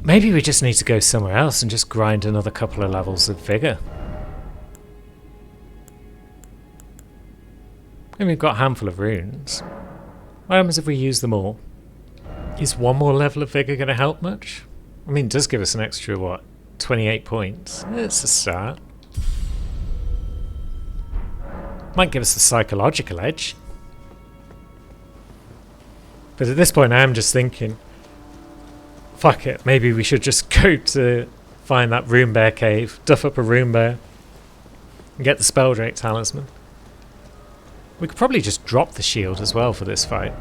Maybe we just need to go somewhere else and just grind another couple of levels of vigor. And we've got a handful of runes. What happens if we use them all? Is one more level of vigor going to help much? I mean, it does give us an extra, what, 28 points? It's a start. Might give us a psychological edge. But at this point I am just thinking, fuck it, maybe we should just go to find that Rune Bear cave, duff up a Rune Bear, and get the Spelldrake Talisman. We could probably just drop the shield as well for this fight.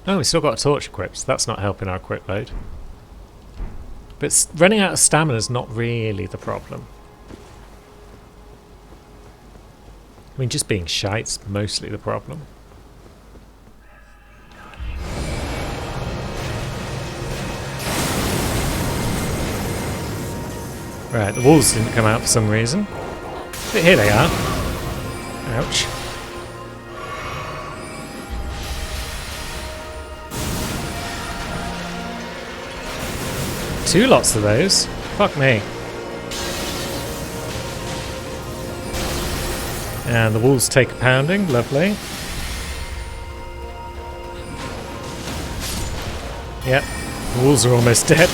Oh, we still got a torch equipped, so that's not helping our equip load. But running out of stamina is not really the problem. I mean, just being shite's mostly the problem. Right, the wolves didn't come out for some reason. But here they are. Ouch. Two lots of those. Fuck me. And the wolves take a pounding. Lovely. Yep. The wolves are almost dead.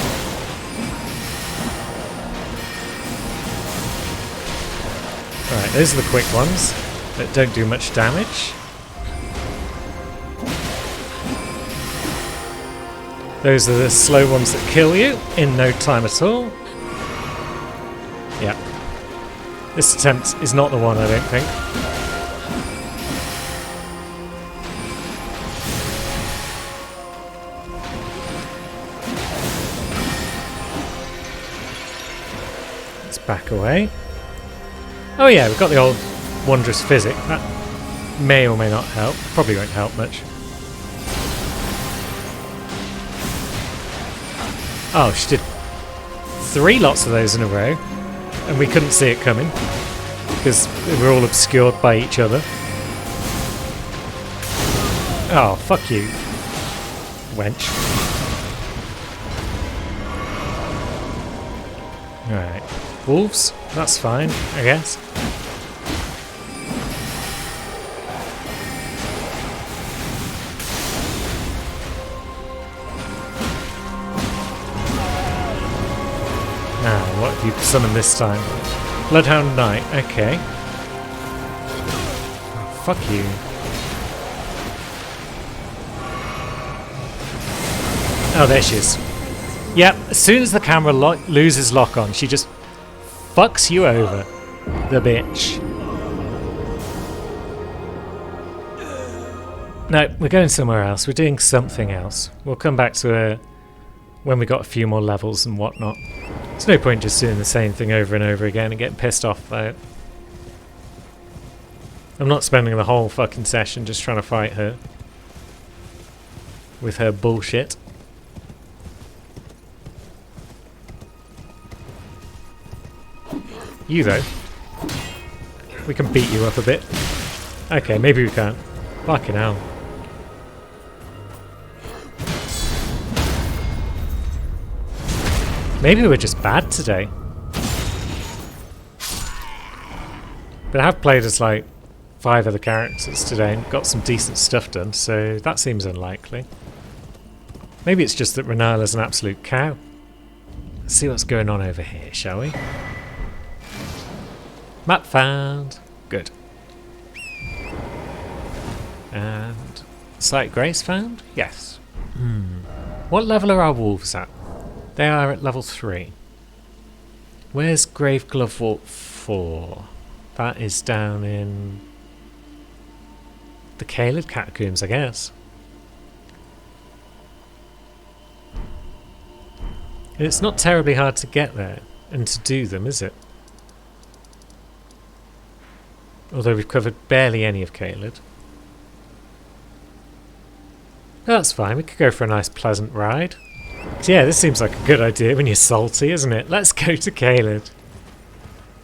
Right, those are the quick ones that don't do much damage. Those are the slow ones that kill you in no time at all. Yeah. This attempt is not the one, I don't think. Let's back away. Oh yeah, we've got the old Wondrous Physic. That may or may not help. Probably won't help much. Oh, she did 3 lots of those in a row, and we couldn't see it coming because they were all obscured by each other. Oh, fuck you, wench. Alright, wolves, that's fine, I guess. What have you summoned this time? Bloodhound Knight, okay. Oh, fuck you. Oh, there she is. Yep, as soon as the camera loses lock on, she just fucks you over. The bitch. No, we're going somewhere else. We're doing something else. We'll come back to her when we got a few more levels and whatnot. There's no point just doing the same thing over and over again and getting pissed off by it. I'm not spending the whole fucking session just trying to fight her with her bullshit. You though, we can beat you up a bit. Okay, maybe we can't. Fucking hell. Maybe we're just bad today. But I have played as like 5 other characters today and got some decent stuff done, so that seems unlikely. Maybe it's just that Renala's an absolute cow. Let's see what's going on over here, shall we? Map found. Good. And Slight Grace found? Yes. What level are our wolves at? They are at level 3. Where's Graveglove Vault 4? That is down in the Caelid Catacombs, I guess. It's not terribly hard to get there and to do them, is it? Although we've covered barely any of Caelid. That's fine, we could go for a nice pleasant ride. Yeah, this seems like a good idea when you're salty, isn't it? Let's go to Caelid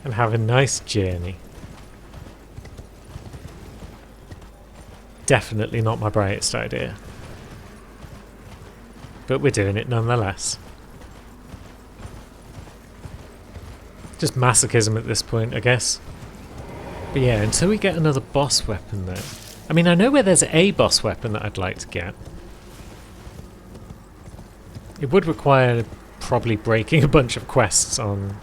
and have a nice journey. Definitely not my brightest idea. But we're doing it nonetheless. Just masochism at this point, I guess. But yeah, until we get another boss weapon though. I mean, I know where there's a boss weapon that I'd like to get. It would require probably breaking a bunch of quests on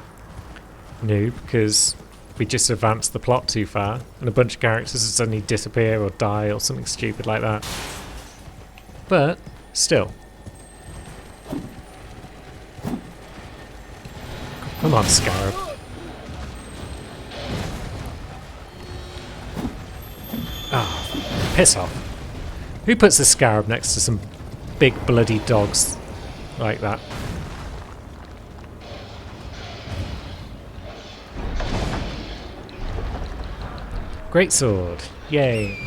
Noob, because we just advance the plot too far and a bunch of characters suddenly disappear or die or something stupid like that. But still. Come on, Scarab. Ah, piss off. Who puts a Scarab next to some big bloody dogs like that? Great sword. Yay.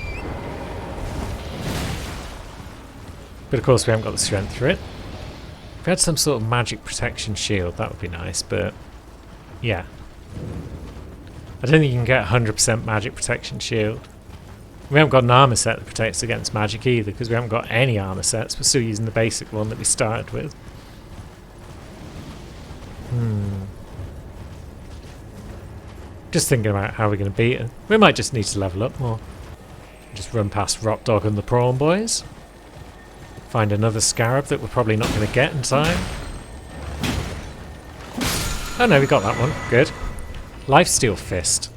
But of course we haven't got the strength for it. If we had some sort of magic protection shield, that would be nice, but yeah. I don't think you can get 100% magic protection shield. We haven't got an armor set that protects against magic either, because we haven't got any armor sets. We're still using the basic one that we started with. Just thinking about how we're going to beat it. We might just need to level up more. Just run past Rock Dog and the Prawn Boys. Find another Scarab that we're probably not going to get in time. Oh no, we got that one. Good. Lifesteal Fist.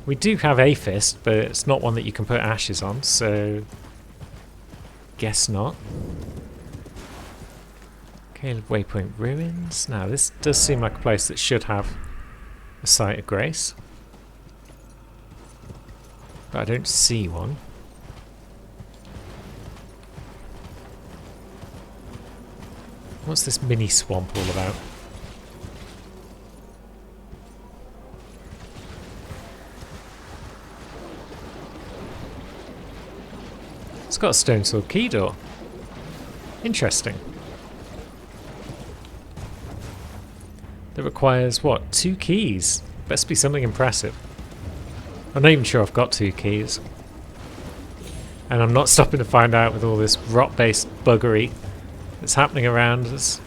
We do have a fist, but it's not one that you can put ashes on, so guess not. Caleb Waypoint Ruins. Now this does seem like a place that should have a Site of Grace, but I don't see one. What's this mini swamp all about? It's got a stone sword key door. Interesting. That requires, what, 2 keys? Best be something impressive. I'm not even sure I've got 2 keys. And I'm not stopping to find out with all this rot-based buggery that's happening around us.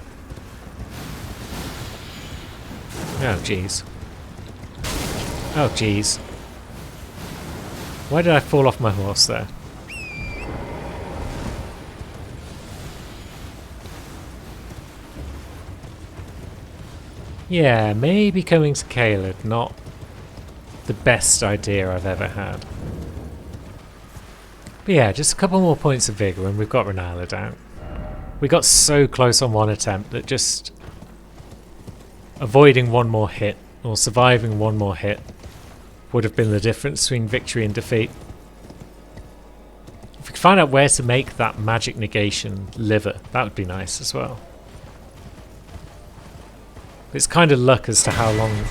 Oh, jeez. Oh, jeez. Why did I fall off my horse there? Yeah, maybe coming to Caelid, not the best idea I've ever had. But yeah, just a couple more points of vigour and we've got Rennala down. We got so close on one attempt that just avoiding one more hit, or surviving one more hit, would have been the difference between victory and defeat. If we could find out where to make that magic negation liver, that would be nice as well. It's kind of luck as to how long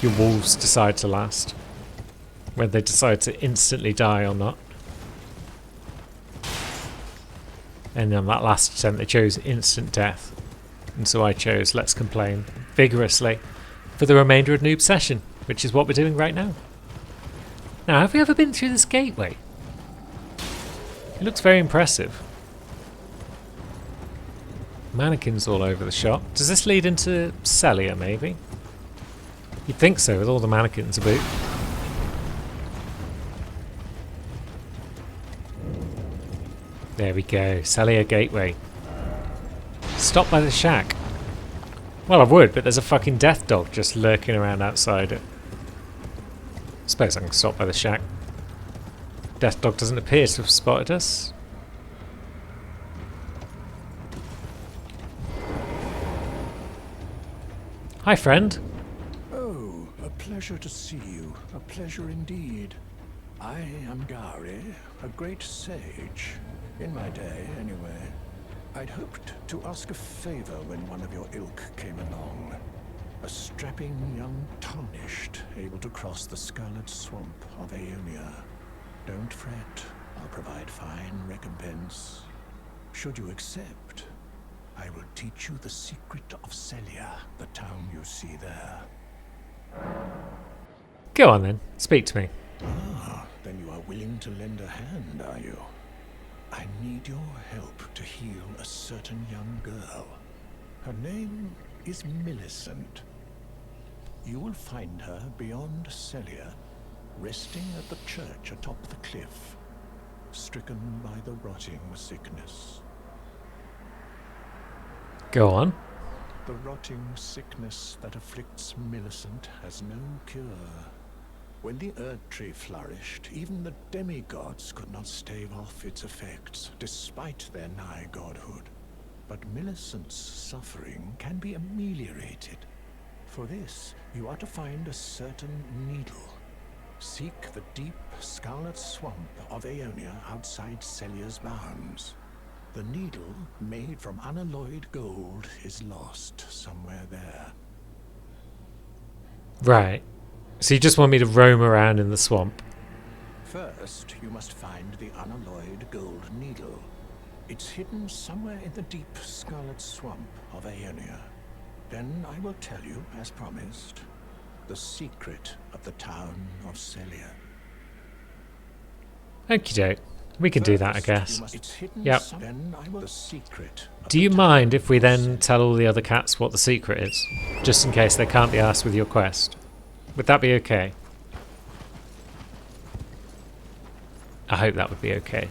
your wolves decide to last. When they decide to instantly die or not. And on that last attempt they chose instant death. And so I chose Let's Complain vigorously for the remainder of Noob Session, which is what we're doing right now. Now, have we ever been through this gateway? It looks very impressive. Mannequins all over the shop. Does this lead into Celia, maybe? You'd think so, with all the mannequins about. There we go, Celia Gateway. Stop by the shack. Well, I would, but there's a fucking death dog just lurking around outside it. I suppose I can stop by the shack. Death dog doesn't appear to have spotted us. Hi, friend. Oh, a pleasure to see you. A pleasure indeed. I am Gari, a great sage. In my day, anyway. I'd hoped to ask a favor when one of your ilk came along. A strapping young tarnished, able to cross the scarlet swamp of Aeonia. Don't fret. I'll provide fine recompense. Should you accept, I will teach you the secret of Celia, the town you see there. Go on then, speak to me. Ah, then you are willing to lend a hand, are you? I need your help to heal a certain young girl. Her name is Millicent. You will find her beyond Celia, resting at the church atop the cliff, stricken by the rotting sickness. Go on. The rotting sickness that afflicts Millicent has no cure. When the Erd Tree flourished, even the demigods could not stave off its effects, despite their nigh godhood. But Millicent's suffering can be ameliorated. For this, you are to find a certain needle. Seek the deep, scarlet swamp of Aeonia outside Celia's bounds. The needle, made from unalloyed gold, is lost somewhere there. Right. So you just want me to roam around in the swamp? First, you must find the unalloyed gold needle. It's hidden somewhere in the deep, scarlet swamp of Aeonia. Then I will tell you, as promised, the secret of the town of Celia. Okie doke. We can do that, I guess. Yep. Do you mind if we then tell all the other cats what the secret is? Just in case they can't be asked with your quest. Would that be okay? I hope that would be okay.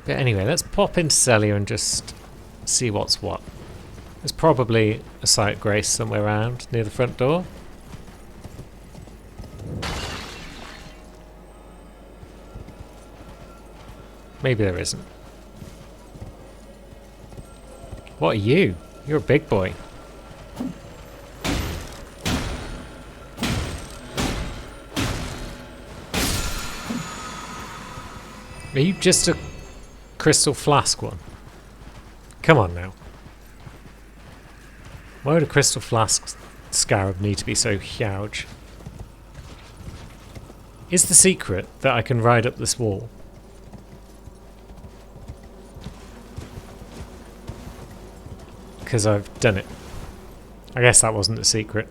But anyway, let's pop into Celia and just see what's what. There's probably a Site of Grace somewhere around near the front door. Maybe there isn't. What are you? You're a big boy. Are you just a crystal flask one? Come on now. Why would a crystal flask scarab need to be so huge? Is the secret that I can ride up this wall? Because I've done it. I guess that wasn't a secret.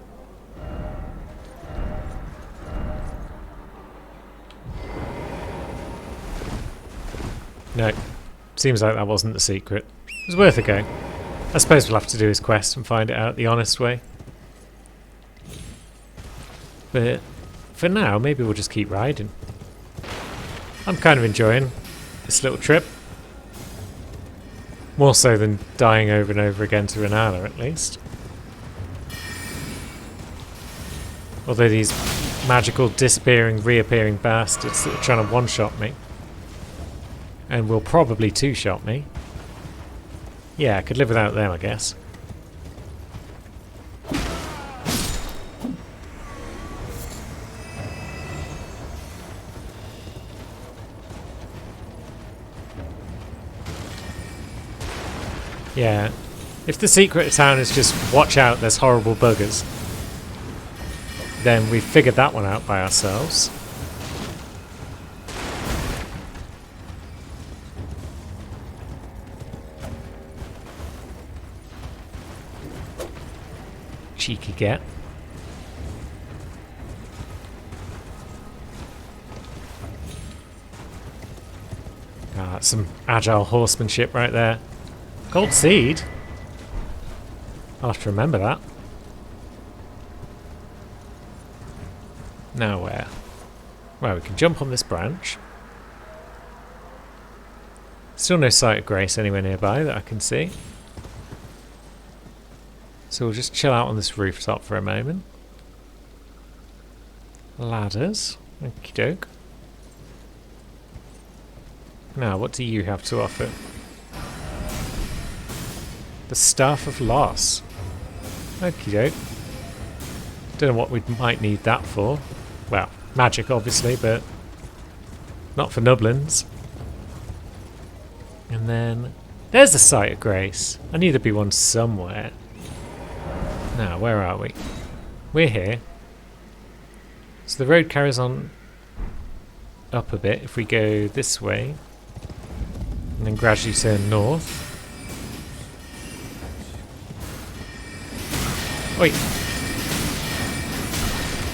No. Seems like that wasn't the secret. It was worth a go. I suppose we'll have to do his quest and find it out the honest way. But for now, maybe we'll just keep riding. I'm kind of enjoying this little trip. More so than dying over and over again to Renala, at least. Although these magical disappearing, reappearing bastards that are trying to one-shot me. And will probably two-shot me. Yeah, I could live without them, I guess. Yeah. If the secret of town is just watch out, there's horrible buggers, then we've figured that one out by ourselves. Cheeky get. Ah, some agile horsemanship right there. Gold seed? I'll have to remember that. Now where? Well, we can jump on this branch. Still no Site of Grace anywhere nearby that I can see. So we'll just chill out on this rooftop for a moment. Ladders. Okie doke. Now, what do you have to offer? The Staff of Loss. Okie doke. Don't know what we might need that for. Well, magic obviously, but not for Nublins. And then there's the Site of Grace. I knew there'd be one somewhere. Now, where are we? We're here. So the road carries on up a bit if we go this way. And then gradually turn north. Wait.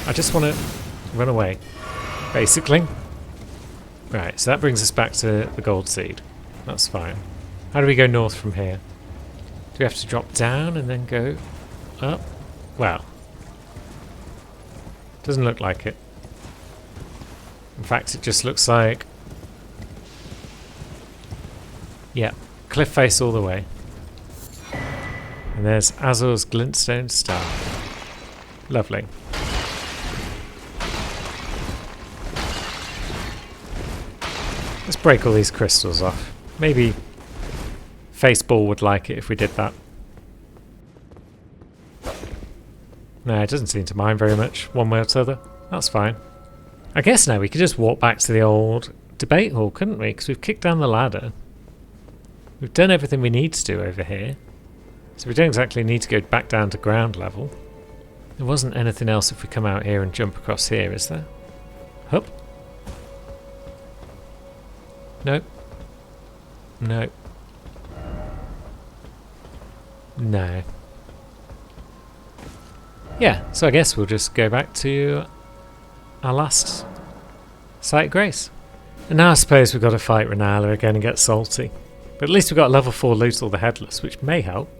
I just want to run away, basically. Right, so that brings us back to the gold seed. That's fine. How do we go north from here? Do we have to drop down and then go up? Well, doesn't look like it. In fact, it just looks like... yeah, cliff face all the way. And there's Azor's glintstone star. Lovely. Let's break all these crystals off. Maybe Faceball would like it if we did that. No, it doesn't seem to mind very much, one way or the other. That's fine. I guess now we could just walk back to the old debate hall, couldn't we? Because we've kicked down the ladder. We've done everything we need to do over here. So we don't exactly need to go back down to ground level. There wasn't anything else if we come out here and jump across here, is there? Hup. Nope. Nope. No. Yeah, so I guess we'll just go back to our last site of grace. And now I suppose we've got to fight Renala again and get salty. But at least we've got level 4 Luthor the Headless, which may help.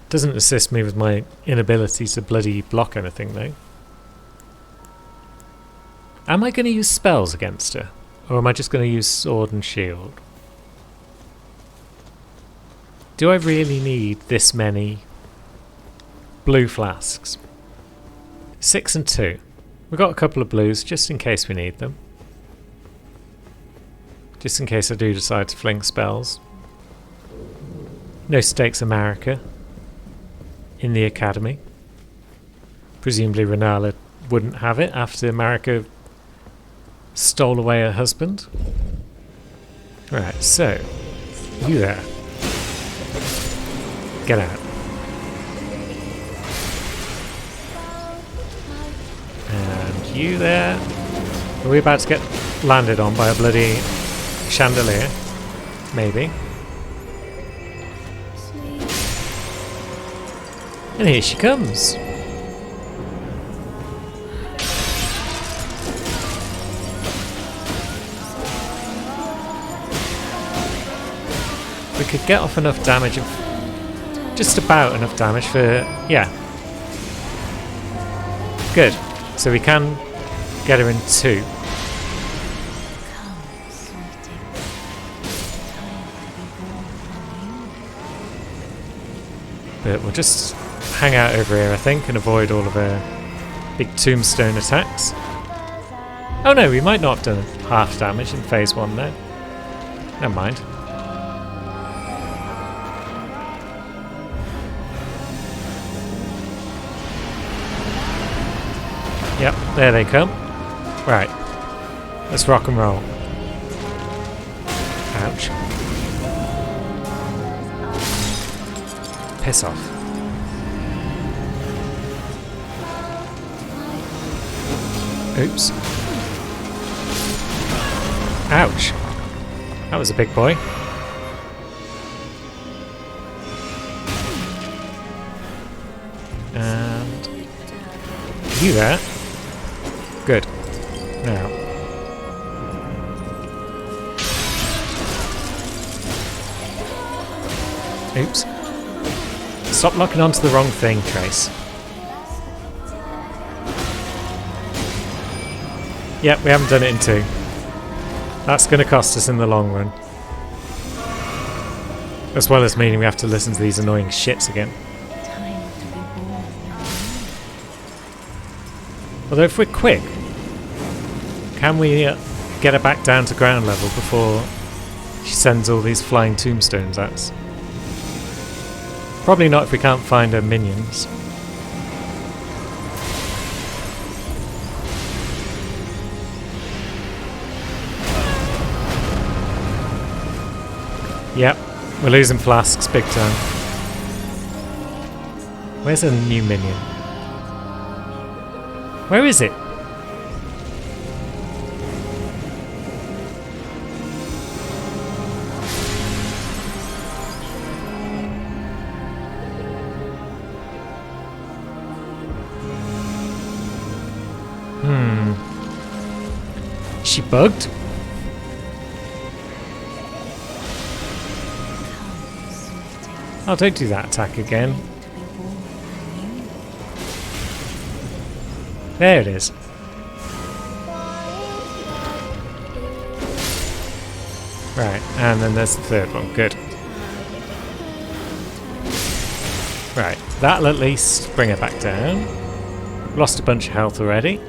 Doesn't assist me with my inability to bloody block anything though. Am I going to use spells against her? Or am I just going to use sword and shield? Do I really need this many blue flasks? 6 and 2. We've got a couple of blues just in case we need them. Just in case I do decide to fling spells. No Stakes America in the academy. Presumably Renala wouldn't have it after America stole away her husband. Right, so you there. Get out. And you there. Are we about to get landed on by a bloody chandelier? Maybe. And here she comes. We could get off enough damage, just about enough damage for, yeah. Good. So we can get her in 2. But we'll just hang out over here, I think, and avoid all of her big tombstone attacks. Oh no, we might not have done half damage in phase 1 there. Never mind. Yep, there they come. Right. Let's rock and roll. Ouch. Piss off. Oops. Ouch. That was a big boy. And you there. Good. Now. Oops. Stop locking onto the wrong thing, Trace. Yep, we haven't done it in 2. That's going to cost us in the long run. As well as meaning we have to listen to these annoying shits again. Although if we're quick, can we get her back down to ground level before she sends all these flying tombstones at us? Probably not if we can't find her minions. Yep, we're losing flasks big time. Where's a new minion? Where is it? Is she bugged? Oh, don't do that attack again. There it is. Right, and then there's the third one. Good. Right, that'll at least bring it back down. Lost a bunch of health already.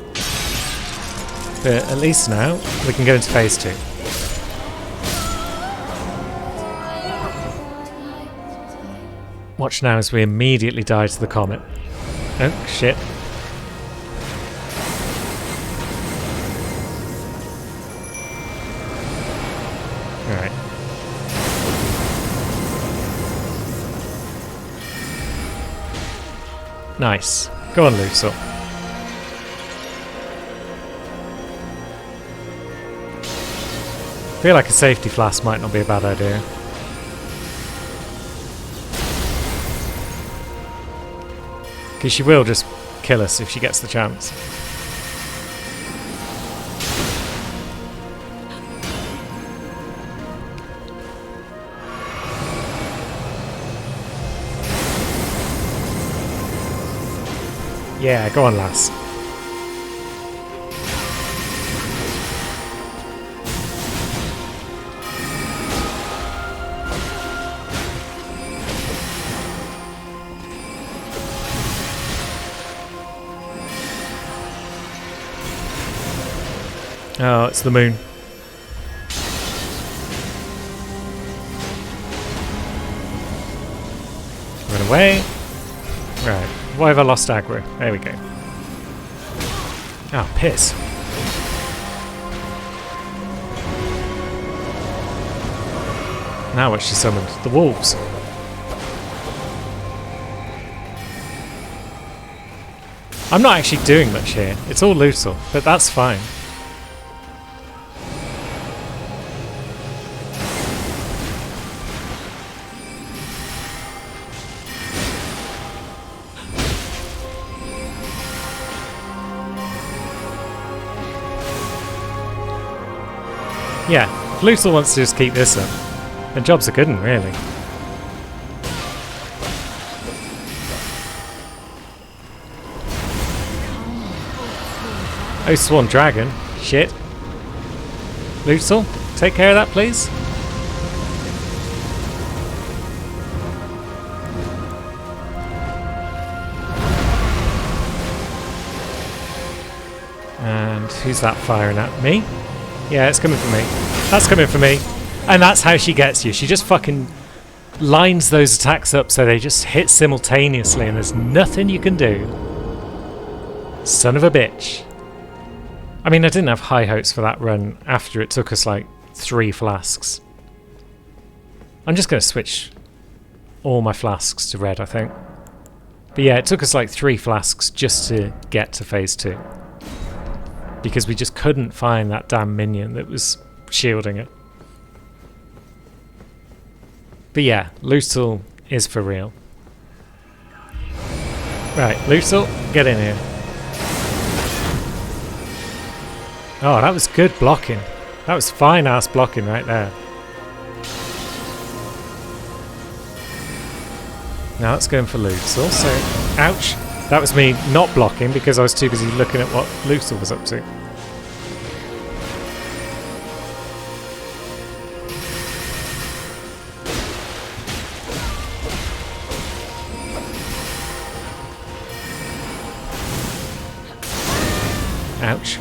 But at least now we can go into phase 2. Watch now as we immediately die to the comet. Oh, shit. Alright. Nice. Go on, Lucille. Feel like a safety flask might not be a bad idea. Because she will just kill us if she gets the chance. Yeah, go on, lass. Oh, it's the moon. Run away. Right. Why have I lost aggro? There we go. Oh, piss. Now what she summoned? The wolves. I'm not actually doing much here. It's all Lucille, but that's fine. Yeah, if Lucille wants to just keep this up, then job's a good one, really. Oh, Swan Dragon. Shit. Lucille, take care of that, please. And who's that firing at me? Yeah, it's coming for me. That's coming for me. And that's how she gets you. She just fucking lines those attacks up so they just hit simultaneously and there's nothing you can do. Son of a bitch. I mean, I didn't have high hopes for that run after it took us like 3 flasks. I'm just going to switch all my flasks to red, I think. But yeah, it took us like 3 flasks just to get to phase 2. Because we just couldn't find that damn minion that was shielding it. But yeah, Lucille is for real. Right, Lucille, get in here. Oh, that was good blocking. That was fine ass blocking right there. Now it's going for Lucille, so ouch. That was me not blocking because I was too busy looking at what Lucille was up to. Ouch.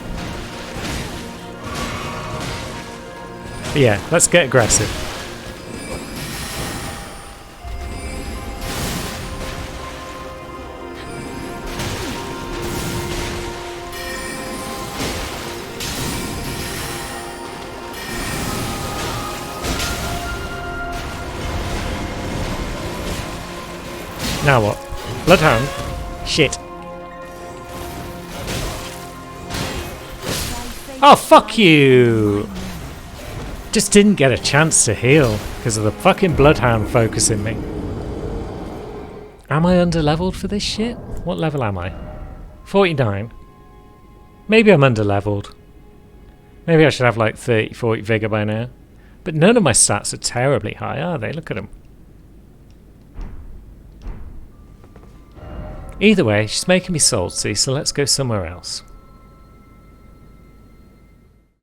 But yeah, let's get aggressive. Now what? Bloodhound? Shit. Oh, fuck you! Just didn't get a chance to heal because of the fucking Bloodhound focusing me. Am I underleveled for this shit? What level am I? 49. Maybe I'm underleveled. Maybe I should have like 30, 40 vigor by now. But none of my stats are terribly high, are they? Look at them. Either way, she's making me salty, so let's go somewhere else.